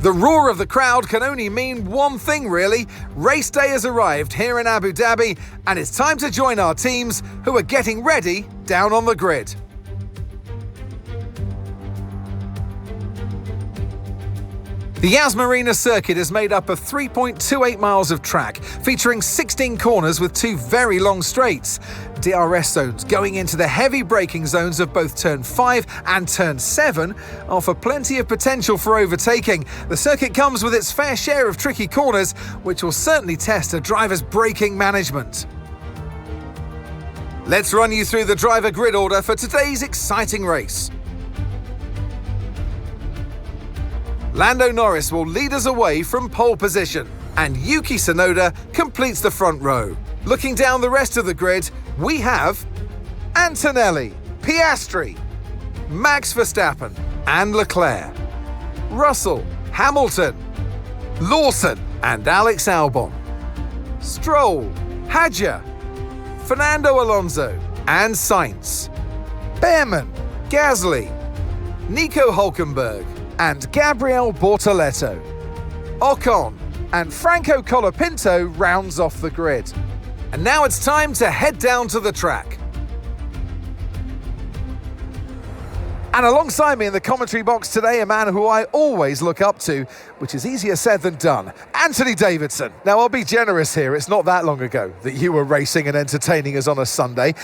The roar of the crowd can only mean one thing, really. Race day has arrived here in Abu Dhabi, and it's time to join our teams who are getting ready down on the grid. The Yas Marina circuit is made up of 3.28 miles of track, featuring 16 corners with 2 very long straights. DRS zones going into the heavy braking zones of both Turn 5 and Turn 7 offer plenty of potential for overtaking. The circuit comes with its fair share of tricky corners, which will certainly test a driver's braking management. Let's run you through the driver grid order for today's exciting race. Lando Norris will lead us away from pole position, and Yuki Tsunoda completes the front row. Looking down the rest of the grid, we have Antonelli, Piastri, Max Verstappen and Leclerc, Russell, Hamilton, Lawson and Alex Albon, Stroll, Hadjar, Fernando Alonso and Sainz, Behrman, Gasly, Nico Hülkenberg and Gabriel Bortoleto. Ocon and Franco Colapinto rounds off the grid. And now it's time to head down to the track. And alongside me in the commentary box today, a man who I always look up to, which is easier said than done, Anthony Davidson. Now, I'll be generous here. It's not that long ago that you were racing and entertaining us on a Sunday.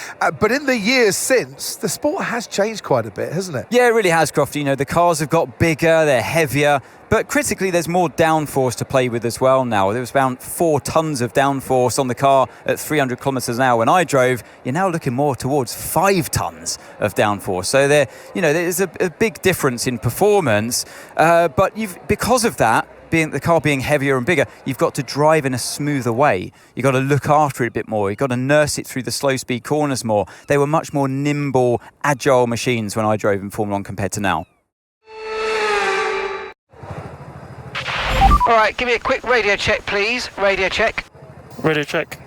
But in the years since, the sport has changed quite a bit, hasn't it? Yeah, it really has, Crofty. You know, the cars have got bigger, they're heavier, but critically, there's more downforce to play with as well now. There was around 4 tons of downforce on the car at 300 kilometres an hour when I drove. You're now looking more towards 5 tons of downforce. So there's a big difference in performance. But because of that, the car being heavier and bigger, you've got to drive in a smoother way. You've got to look after it a bit more. You've got to nurse it through the slow speed corners more. They were much more nimble, agile machines when I drove in Formula 1 compared to now. All right, give me a quick radio check, please. Radio check. Radio check.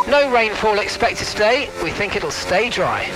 No rainfall expected today. We think it'll stay dry.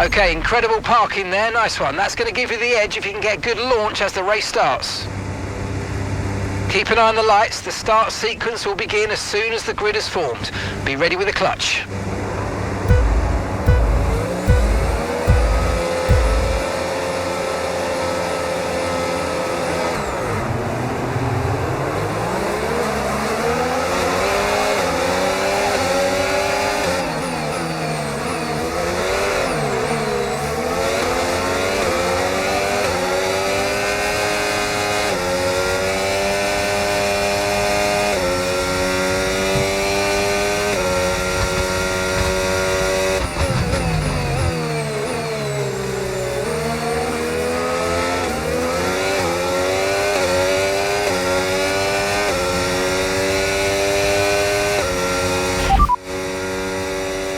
Okay, incredible parking there, nice one. That's going to give you the edge if you can get good launch as the race starts. Keep an eye on the lights, the start sequence will begin as soon as the grid is formed. Be ready with the clutch.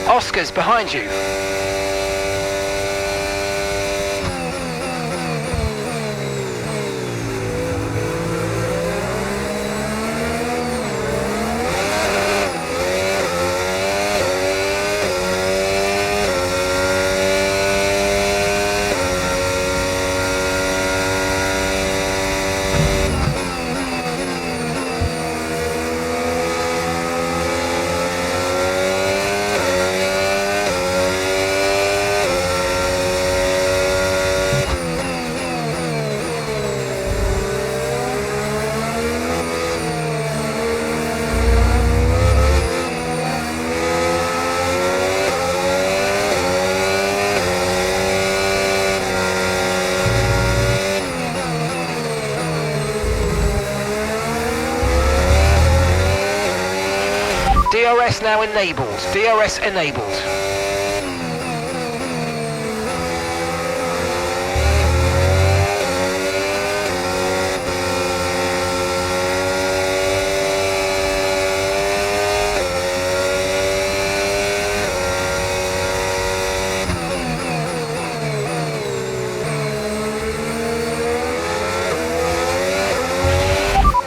Oscar's behind you. DRS now enabled. DRS enabled.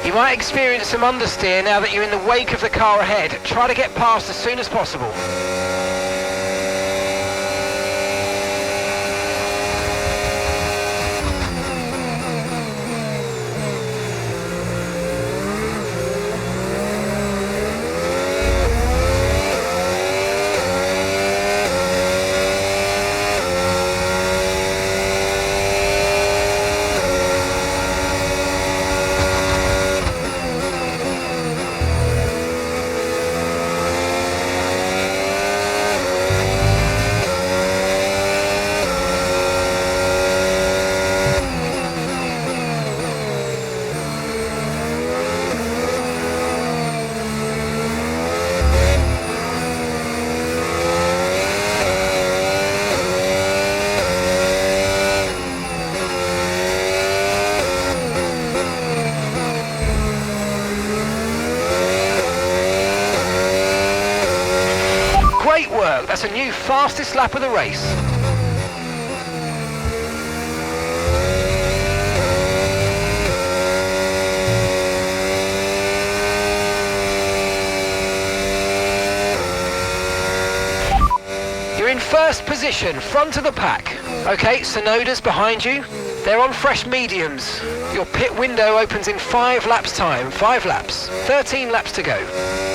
You might experience some understeer now that you're in the wake of the car ahead. Try to get past as soon as possible. Great work, that's a new fastest lap of the race. You're in first position, front of the pack. Okay, Sonoda's behind you. They're on fresh mediums. Your pit window opens in 5 laps time. 5 laps. 13 laps to go.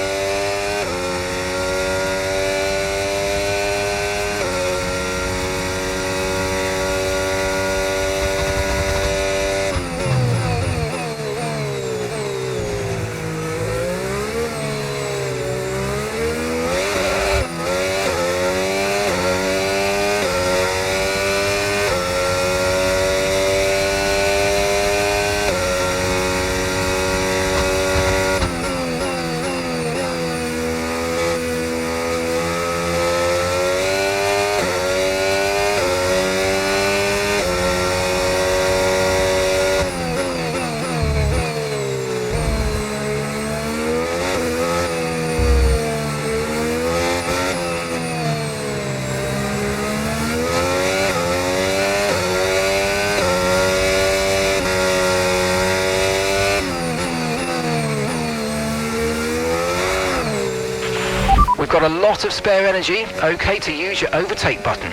We've got a lot of spare energy, okay to use your overtake button.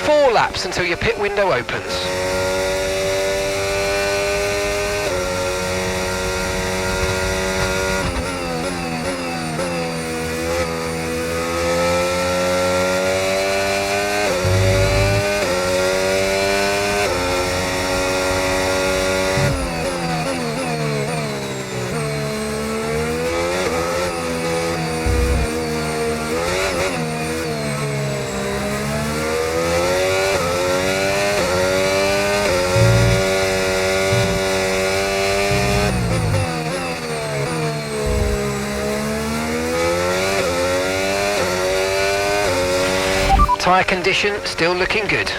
4 laps until your pit window opens. Tyre condition still looking good.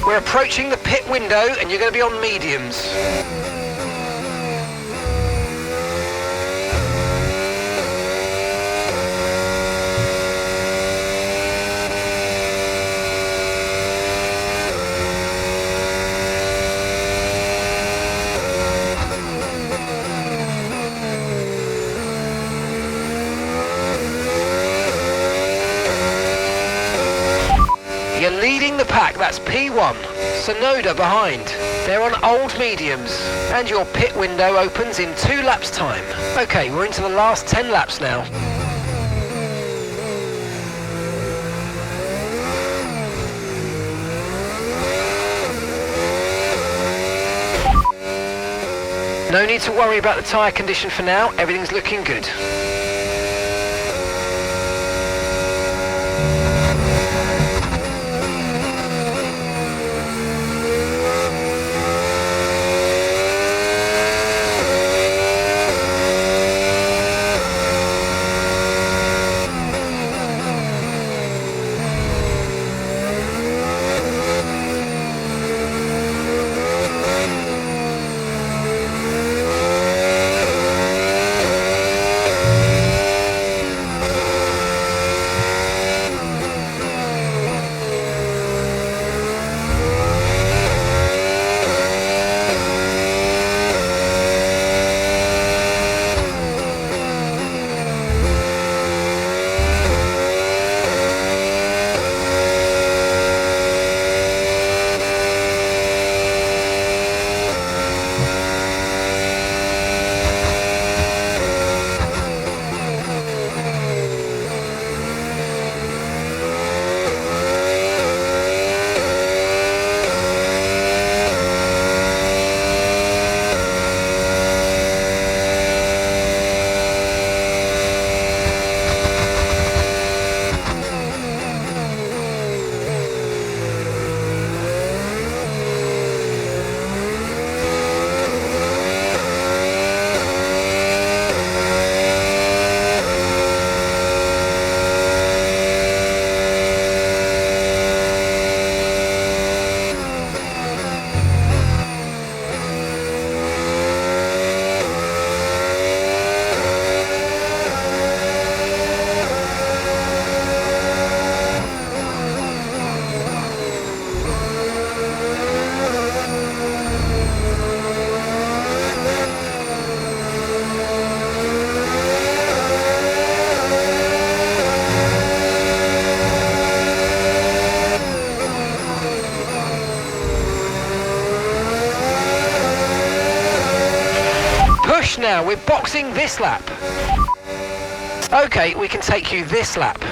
We're approaching the pit window and you're going to be on mediums. You're leading the pack, that's P1. Sonoda behind. They're on old mediums. And your pit window opens in 2 laps time. Okay, we're into the last 10 laps now. No need to worry about the tyre condition for now, everything's looking good. now. We're boxing this lap. Okay, we can take you this lap.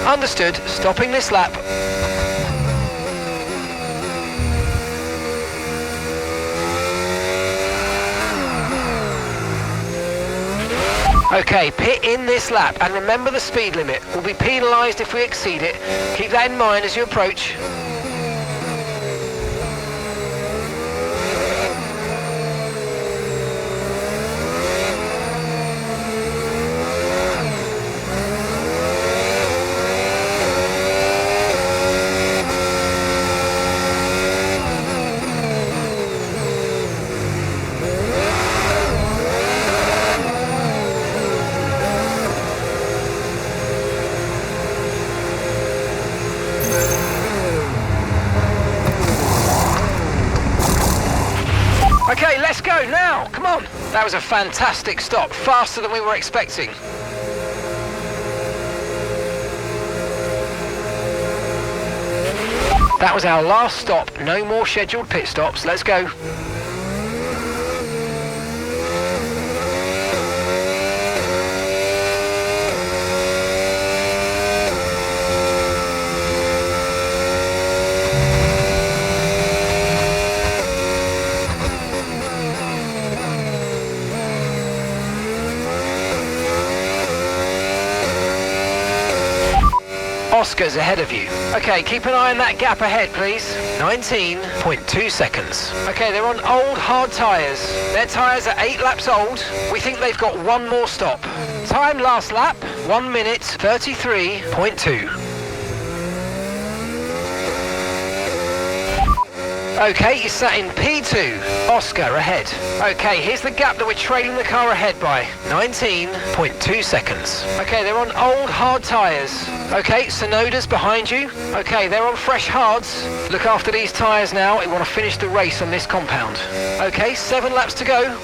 Understood, stopping this lap. Okay, pit in this lap and remember the speed limit. We'll be penalised if we exceed it. Keep that in mind as you approach. Okay, let's go now, come on. That was a fantastic stop, faster than we were expecting. That was our last stop, no more scheduled pit stops, let's go. Oscar's ahead of you. Okay, keep an eye on that gap ahead, please. 19.2 seconds. Okay, they're on old, hard tyres. Their tyres are 8 laps old. We think they've got one more stop. Time last lap, 1 minute 33.2. Okay, you sat in P2. Oscar ahead. Okay, here's the gap that we're trailing the car ahead by. 19.2 seconds. Okay, they're on old hard tyres. Okay, Sonoda's behind you. Okay, they're on fresh hards. Look after these tyres now. We want to finish the race on this compound. Okay, 7 laps to go.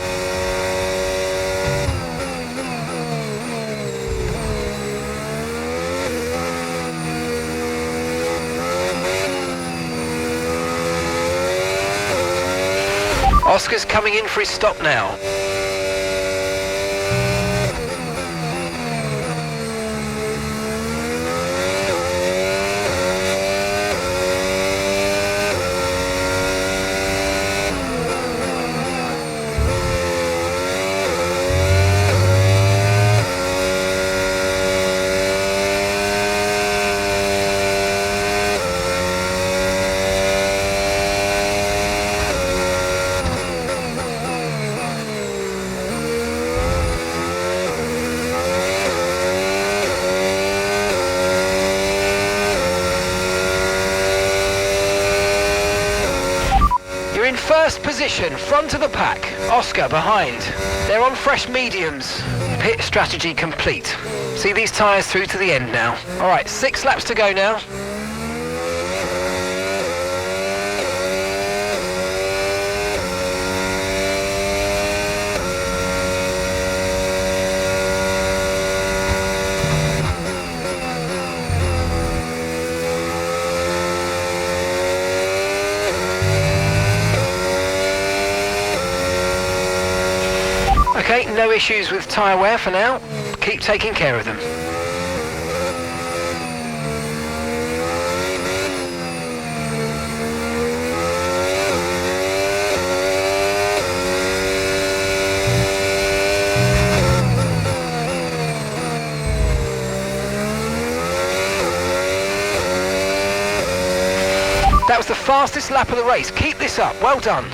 Oscar's coming in for his stop now. First position, front of the pack. Oscar behind. They're on fresh mediums. Pit strategy complete. See these tyres through to the end now. All right, 6 laps to go now. Okay, no issues with tyre wear for now. Keep taking care of them. That was the fastest lap of the race. Keep this up. Well done.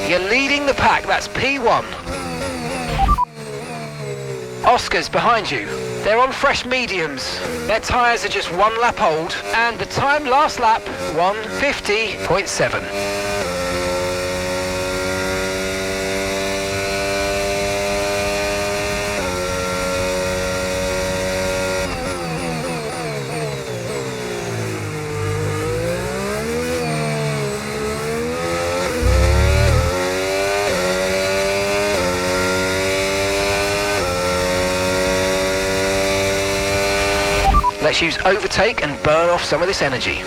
You're leading the pack. That's P1. Oscar's behind you. They're on fresh mediums. Their tyres are just 1 lap old, and the time last lap, 1:50.7. Let's use overtake and burn off some of this energy.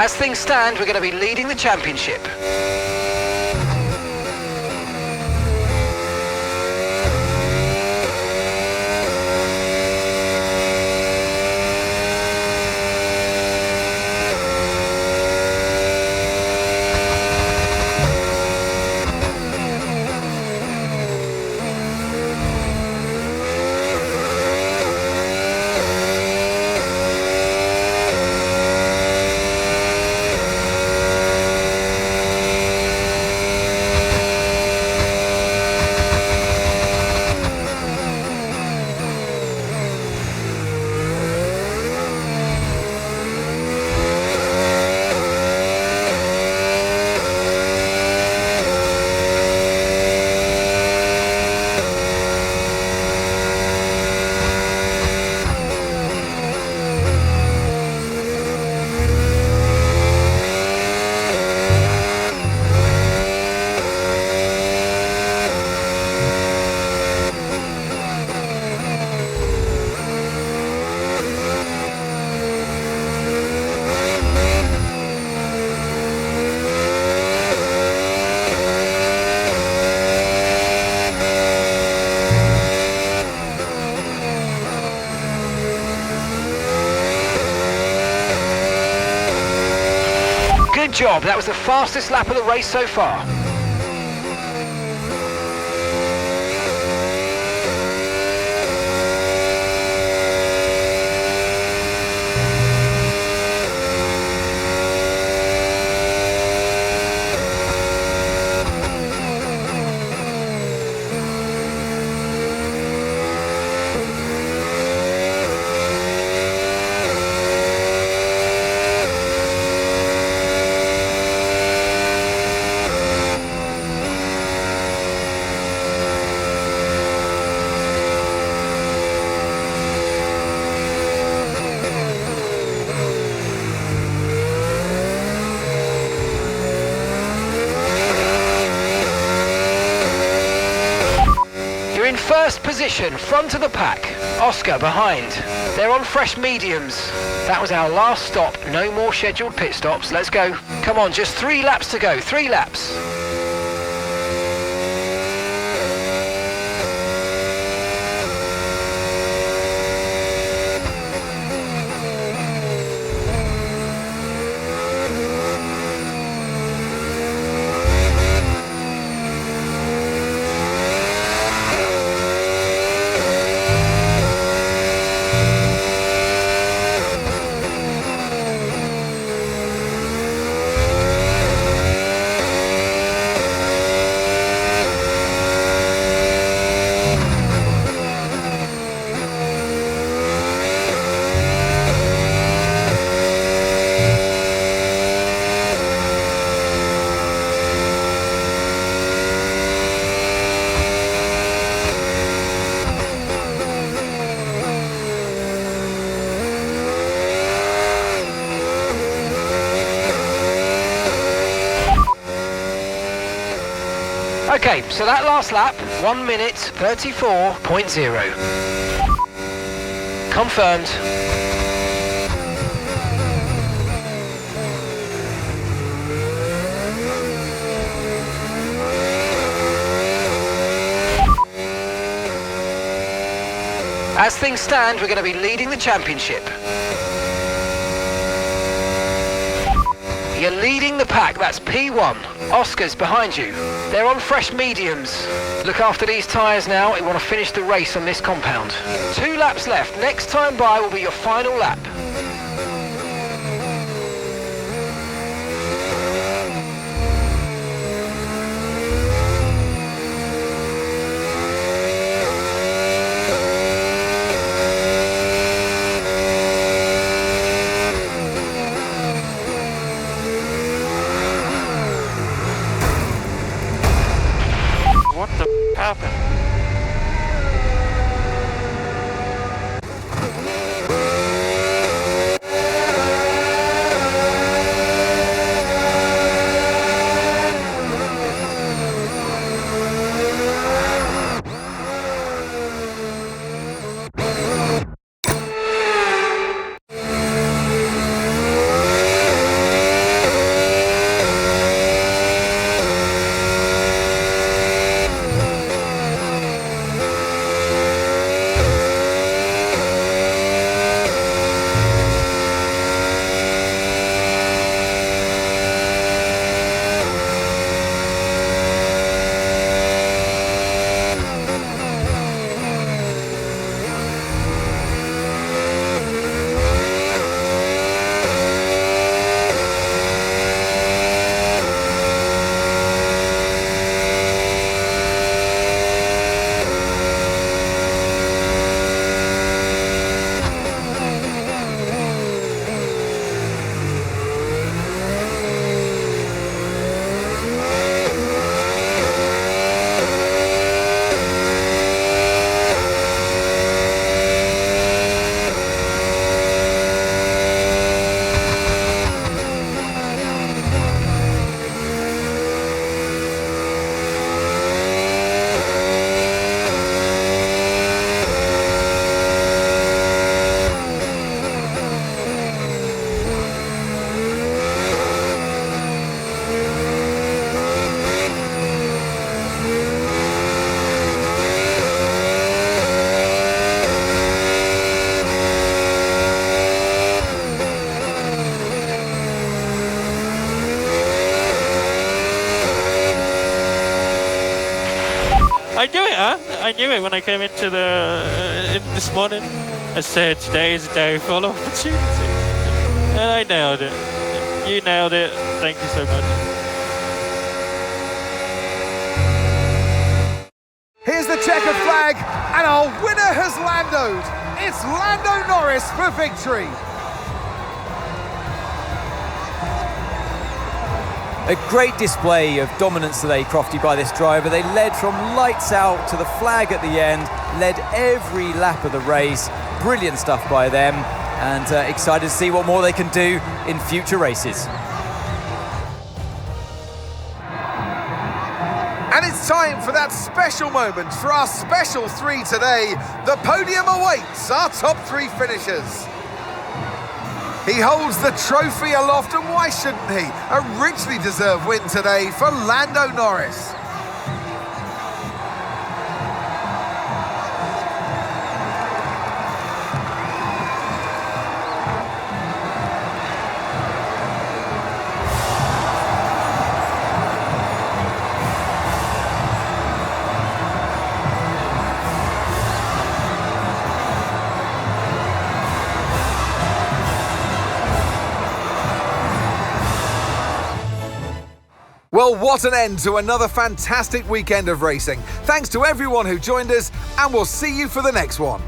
As things stand, we're going to be leading the championship. Good job, that was the fastest lap of the race so far. In first position, front of the pack. Oscar behind. They're on fresh mediums. That was our last stop. No more scheduled pit stops. Let's go. Come on, just 3 laps to go. 3 laps. Okay, so that last lap, 1 minute 34.0. Confirmed. As things stand, we're going to be leading the championship. You're leading the pack, that's P1. Oscar's behind you. They're on fresh mediums. Look after these tyres now, we want to finish the race on this compound. 2 laps left, next time by will be your final lap. What the happened? I knew it, huh? I knew it when I came into this morning. I said today is a day full of opportunities, and I nailed it. You nailed it. Thank you so much. Here's the checkered flag, and our winner has Landoed. It's Lando Norris for victory. A great display of dominance today, Crofty, by this driver. They led from lights out to the flag at the end, led every lap of the race. Brilliant stuff by them, and excited to see what more they can do in future races. And it's time for that special moment for our special 3 today. The podium awaits our top 3 finishers. He holds the trophy aloft, and why shouldn't he? A richly deserved win today for Lando Norris. Well, what an end to another fantastic weekend of racing. Thanks to everyone who joined us, and we'll see you for the next one.